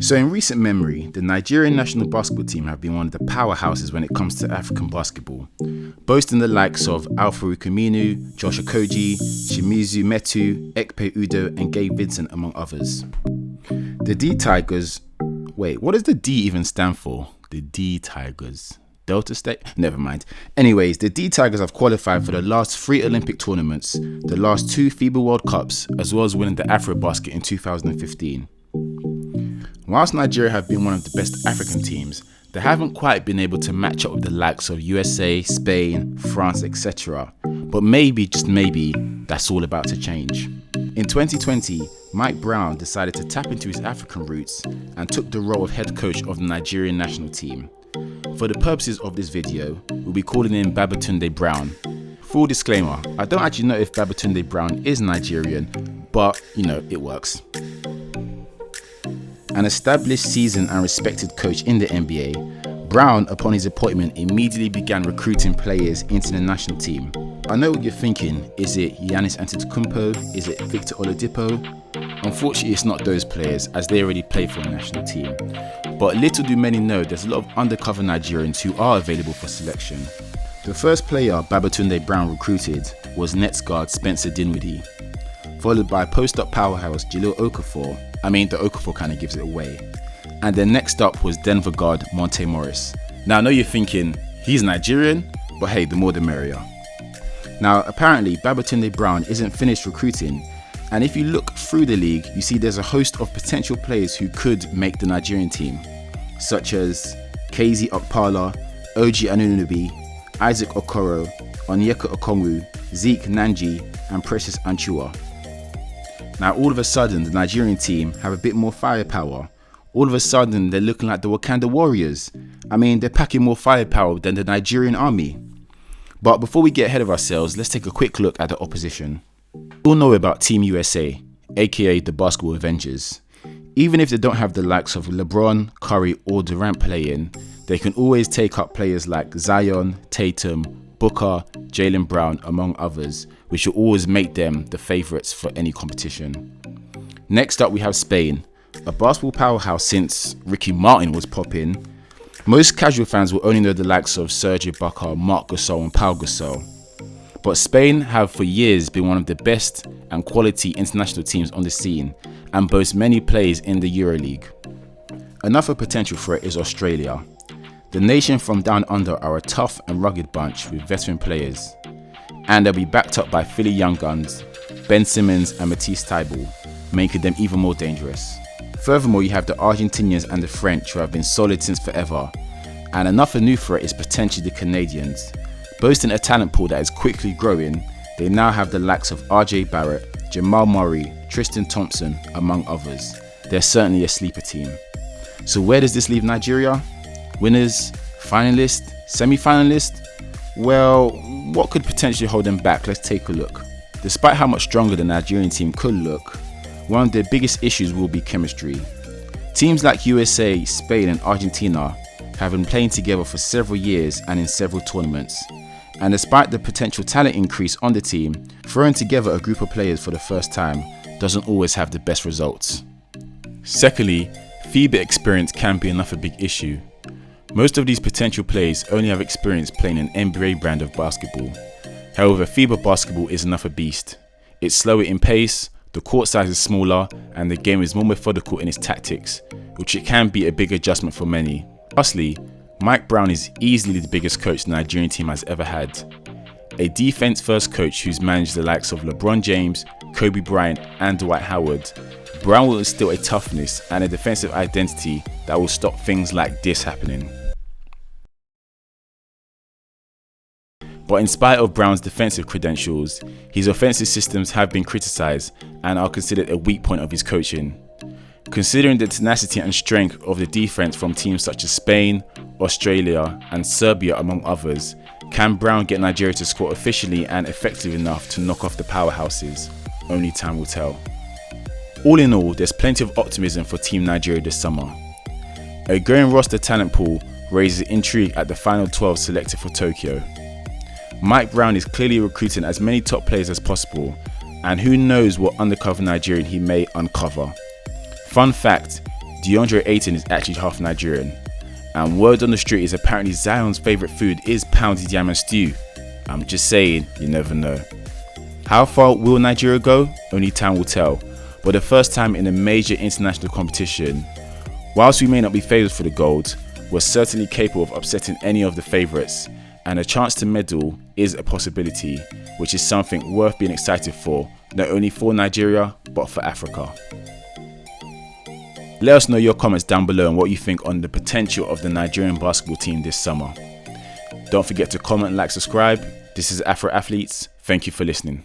So in recent memory, the Nigerian national basketball team have been one of the powerhouses when it comes to African basketball, boasting the likes of Alpha Rukuminu, Josh Okogie, Shimizu Metu, Ekpe Udo and Gabe Vincent among others. The D Tigers, wait, what does the D even stand for? The D Tigers. Delta State? Never mind. Anyways, the D Tigers have qualified for the last 3 Olympic tournaments, the last 2 FIBA World Cups, as well as winning the Afrobasket in 2015. Whilst Nigeria have been one of the best African teams, they haven't quite been able to match up with the likes of USA, Spain, France, etc. But maybe, just maybe, that's all about to change. In 2020, Mike Brown decided to tap into his African roots and took the role of head coach of the Nigerian national team. For the purposes of this video, we'll be calling him Babatunde Brown. Full disclaimer, I don't actually know if Babatunde Brown is Nigerian, but it works. An established, seasoned and respected coach in the NBA, Brown, upon his appointment, immediately began recruiting players into the national team. I know what you're thinking, is it Giannis Antetokounmpo? Is it Victor Oladipo? Unfortunately, it's not those players, as they already play for the national team. But little do many know, there's a lot of undercover Nigerians who are available for selection. The first player Babatunde Brown recruited was Nets guard Spencer Dinwiddie, followed by post-up powerhouse Jahlil Okafor. The Okafor kind of gives it away. And then next up was Denver guard Monte Morris. Now I know you're thinking, he's Nigerian, but hey, the more the merrier. Now apparently Babatunde Brown isn't finished recruiting, and if you look through the league, you see there's a host of potential players who could make the Nigerian team, such as KZ Okpala, Oji Anunobi, Isaac Okoro, Onyeka Okongwu, Zeke Nanji, and Precious Anchua. Now all of a sudden the Nigerian team have a bit more firepower. All of a sudden they're looking like the Wakanda Warriors. They're packing more firepower than the Nigerian army. But before we get ahead of ourselves, let's take a quick look at the opposition. We all know about Team USA, aka the Basketball Avengers. Even if they don't have the likes of LeBron, Curry or Durant playing, they can always take up players like Zion, Tatum, Booker, Jaylen Brown, among others, which will always make them the favourites for any competition. Next up we have Spain, a basketball powerhouse since Ricky Martin was popping. Most casual fans will only know the likes of Serge Ibaka, Marc Gasol and Pau Gasol. But Spain have for years been one of the best and quality international teams on the scene and boast many players in the EuroLeague. Another potential threat is Australia. The nation from down under are a tough and rugged bunch with veteran players, and they'll be backed up by Philly Young Guns, Ben Simmons and Matisse Thybulle, making them even more dangerous. Furthermore, you have the Argentinians and the French, who have been solid since forever, and another new threat is potentially the Canadians. Boasting a talent pool that is quickly growing, they now have the likes of RJ Barrett, Jamal Murray, Tristan Thompson, among others. They're certainly a sleeper team. So where does this leave Nigeria? Winners? Finalists? Semi-finalists? Well, what could potentially hold them back? Let's take a look. Despite how much stronger the Nigerian team could look, one of their biggest issues will be chemistry. Teams like USA, Spain and Argentina have been playing together for several years and in several tournaments. And despite the potential talent increase on the team, throwing together a group of players for the first time doesn't always have the best results. Secondly, FIBA experience can be another big issue. Most of these potential players only have experience playing an NBA brand of basketball. However, FIBA basketball is another beast. It's slower in pace, the court size is smaller, and the game is more methodical in its tactics, which it can be a big adjustment for many. Lastly, Mike Brown is easily the biggest coach the Nigerian team has ever had. A defense-first coach who's managed the likes of LeBron James, Kobe Bryant and Dwight Howard, Brown will instill a toughness and a defensive identity that will stop things like this happening. But in spite of Brown's defensive credentials, his offensive systems have been criticised and are considered a weak point of his coaching. Considering the tenacity and strength of the defense from teams such as Spain, Australia and Serbia among others, can Brown get Nigeria to score efficiently and effective enough to knock off the powerhouses? Only time will tell. All in all, there's plenty of optimism for Team Nigeria this summer. A growing roster talent pool raises intrigue at the final 12 selected for Tokyo. Mike Brown is clearly recruiting as many top players as possible, and who knows what undercover Nigerian he may uncover. Fun fact, do DeAndre Ayton is actually half Nigerian. And word on the street is apparently Zion's favourite food is pounded yam and stew. I'm just saying, you never know. How far will Nigeria go? Only time will tell. But the first time in a major international competition, whilst we may not be favoured for the gold, we're certainly capable of upsetting any of the favourites, and a chance to medal is a possibility, which is something worth being excited for, not only for Nigeria, but for Africa. Let us know your comments down below and what you think on the potential of the Nigerian basketball team this summer. Don't forget to comment, like, subscribe. This is Afroathletes. Thank you for listening.